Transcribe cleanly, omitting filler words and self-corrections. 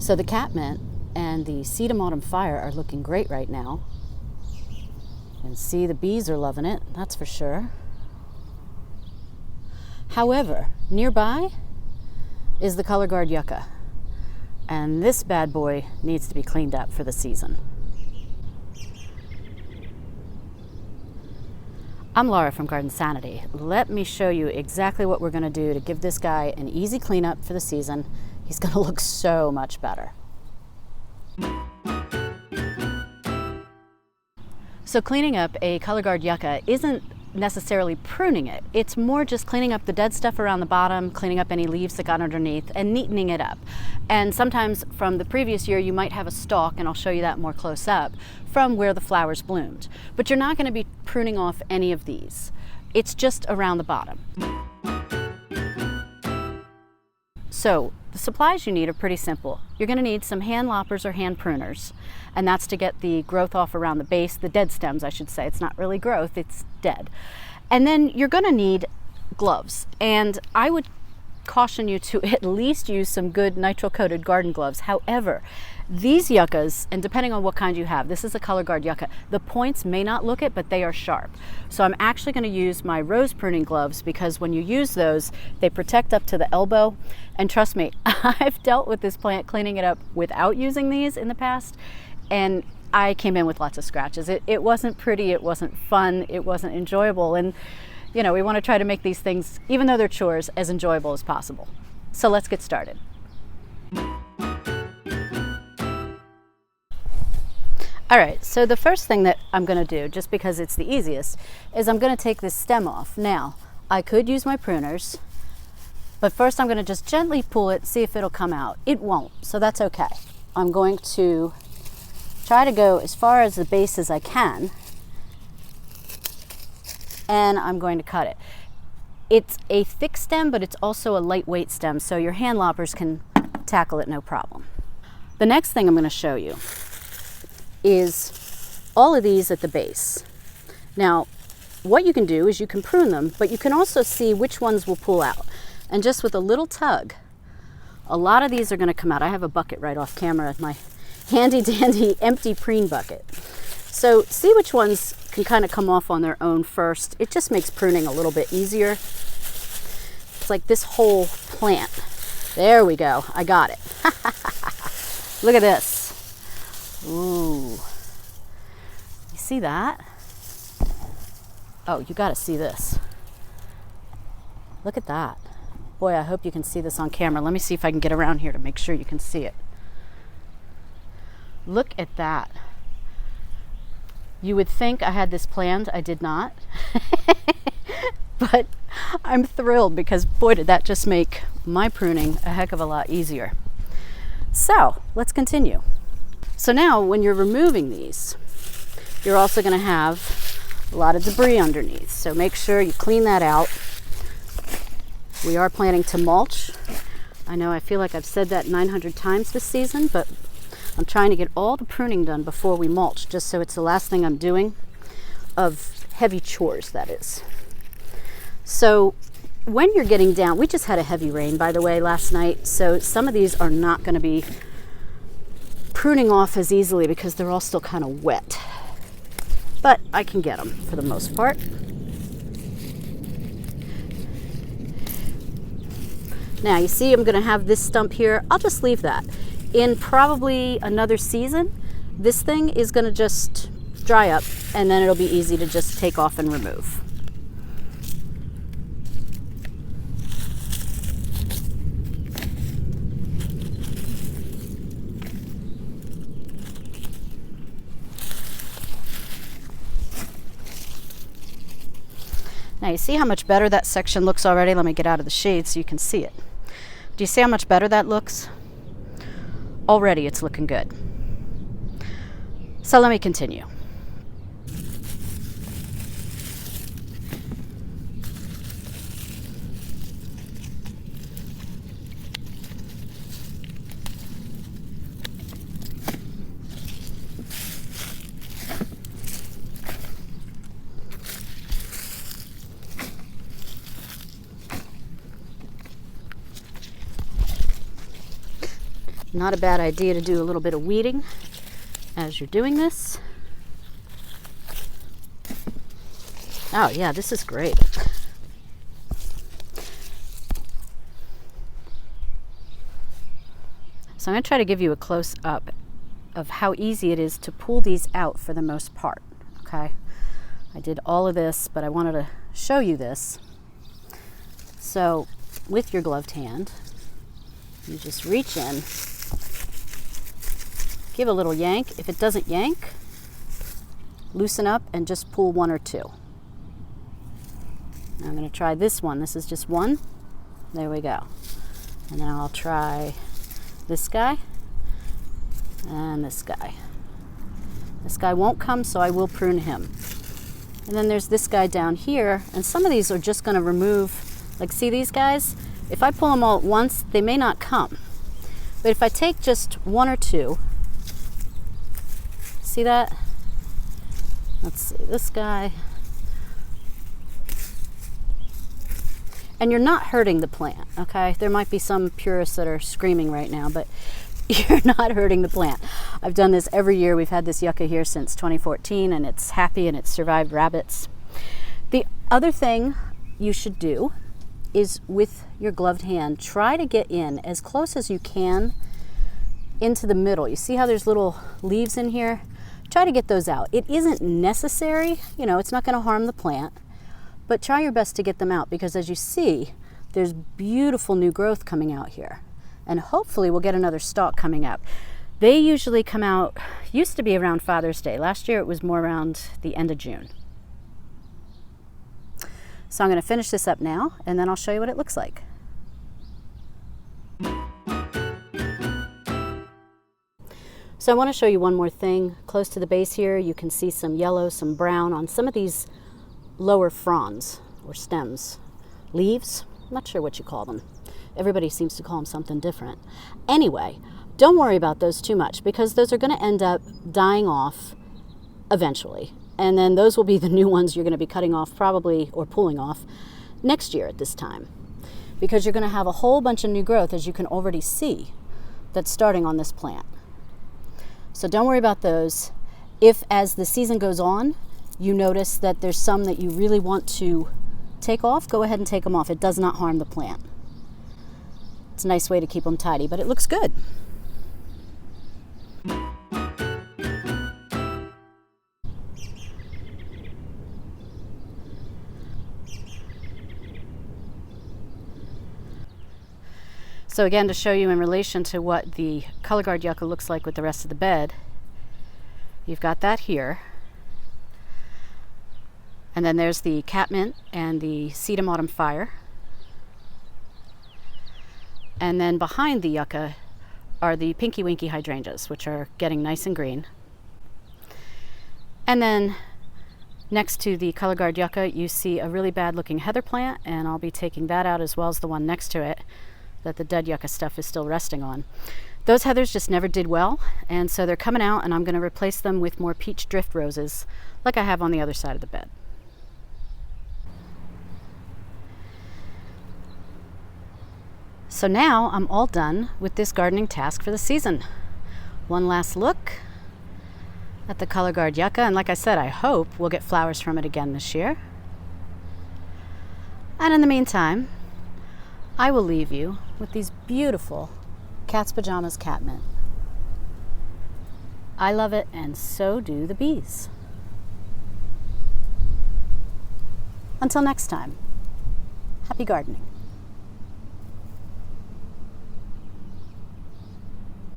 So the catmint and the sedum autumn fire are looking great right now. And see, the bees are loving it, that's for sure. However, nearby is the Color Guard Yucca. And this bad boy needs to be cleaned up for the season. I'm Laura from Garden Sanity. Let me show you exactly what we're going to do to give this guy an easy cleanup for the season. He's going to look so much better. So cleaning up a Color Guard Yucca isn't necessarily pruning it. It's more just cleaning up the dead stuff around the bottom, cleaning up any leaves that got underneath, and neatening it up. And sometimes from the previous year you might have a stalk, and I'll show you that more close up, from where the flowers bloomed. But you're not going to be pruning off any of these. It's just around the bottom. So the supplies you need are pretty simple. You're going to need some hand loppers or hand pruners, and that's to get the growth off around the base, the dead stems I should say. It's not really growth, it's dead. And then you're going to need gloves, and I would caution you to at least use some good nitrile-coated garden gloves. However, these yuccas, and depending on what kind you have, this is a Color Guard Yucca, the points may not look it, but they are sharp. So I'm actually going to use my rose pruning gloves, because when you use those, they protect up to the elbow. And trust me, I've dealt with this plant cleaning it up without using these in the past, and I came in with lots of scratches. It wasn't pretty, it wasn't fun, it wasn't enjoyable, and you know, we want to try to make these things, even though they're chores, as enjoyable as possible. So let's get started. All right, so the first thing that I'm going to do, just because it's the easiest, is I'm going to take this stem off. Now, I could use my pruners, but first I'm going to just gently pull it, see if it'll come out. It won't, so that's okay. I'm going to try to go as far as the base as I can, and I'm going to cut it. It's a thick stem, but it's also a lightweight stem, so your hand loppers can tackle it no problem. The next thing I'm going to show you is all of these at the base. Now, what you can do is you can prune them, but you can also see which ones will pull out. And just with a little tug, a lot of these are going to come out. I have a bucket right off camera, my handy dandy empty preen bucket. So see which ones can kind of come off on their own first. It just makes pruning a little bit easier. It's like this whole plant. There we go. I got it. Look at this. Ooh. You see that? Oh, you got to see this. Look at that. Boy, I hope you can see this on camera. Let me see if I can get around here to make sure you can see it. Look at that. You would think I had this planned. I did not. But I'm thrilled, because boy, did that just make my pruning a heck of a lot easier. So let's continue. So now when you're removing these, you're also going to have a lot of debris underneath. So make sure you clean that out. We are planning to mulch. I know I feel like I've said that 900 times this season, but I'm trying to get all the pruning done before we mulch, just so it's the last thing I'm doing of heavy chores, that is. So when you're getting down, we just had a heavy rain, by the way, last night, so some of these are not going to be pruning off as easily because they're all still kind of wet. But I can get them for the most part. Now you see I'm going to have this stump here. I'll just leave that. In probably another season, this thing is going to just dry up, and then it'll be easy to just take off and remove. Now you see how much better that section looks already? Let me get out of the shade so you can see it. Do you see how much better that looks? Already it's looking good. So let me continue. Not a bad idea to do a little bit of weeding as you're doing this. Oh yeah, this is great. So I'm going to try to give you a close-up of how easy it is to pull these out for the most part, okay? I did all of this, but I wanted to show you this. So with your gloved hand, you just reach in, give a little yank. If it doesn't yank, loosen up and just pull one or two. Now I'm going to try this one. This is just one. There we go. And now I'll try this guy and this guy. This guy won't come, so I will prune him. And then there's this guy down here, and some of these are just going to remove, like see these guys? If I pull them all at once, they may not come. But if I take just one or two, see that? Let's see, this guy. And you're not hurting the plant, okay? There might be some purists that are screaming right now, but you're not hurting the plant. I've done this every year. We've had this yucca here since 2014, and it's happy and it's survived rabbits. The other thing you should do is with your gloved hand, try to get in as close as you can into the middle. You see how there's little leaves in here? Try to get those out. It isn't necessary, you know, it's not going to harm the plant, but try your best to get them out, because as you see, there's beautiful new growth coming out here. And hopefully we'll get another stalk coming up. They usually come out, used to be around Father's Day. Last year it was more around the end of June. So I'm going to finish this up now, and then I'll show you what it looks like. So I want to show you one more thing. Close to the base here, you can see some yellow, some brown on some of these lower fronds or stems, leaves. I'm not sure what you call them. Everybody seems to call them something different. Anyway, don't worry about those too much, because those are going to end up dying off eventually. And then those will be the new ones you're going to be cutting off probably, or pulling off, next year at this time. Because you're going to have a whole bunch of new growth, as you can already see, that's starting on this plant. So don't worry about those. If as the season goes on, you notice that there's some that you really want to take off, go ahead and take them off. It does not harm the plant. It's a nice way to keep them tidy, but it looks good. So again, to show you in relation to what the Color Guard Yucca looks like with the rest of the bed, you've got that here. And then there's the catmint and the sedum autumn fire. And then behind the yucca are the pinky winky hydrangeas, which are getting nice and green. And then next to the Color Guard Yucca, you see a really bad looking heather plant, and I'll be taking that out as well as the one next to it that the dead yucca stuff is still resting on. Those heathers just never did well, and so they're coming out, and I'm going to replace them with more peach drift roses like I have on the other side of the bed. So now I'm all done with this gardening task for the season. One last look at the Color Guard Yucca, and like I said, I hope we'll get flowers from it again this year. And in the meantime, I will leave you with these beautiful Cat's Pajamas catmint. I love it, and so do the bees. Until next time, happy gardening.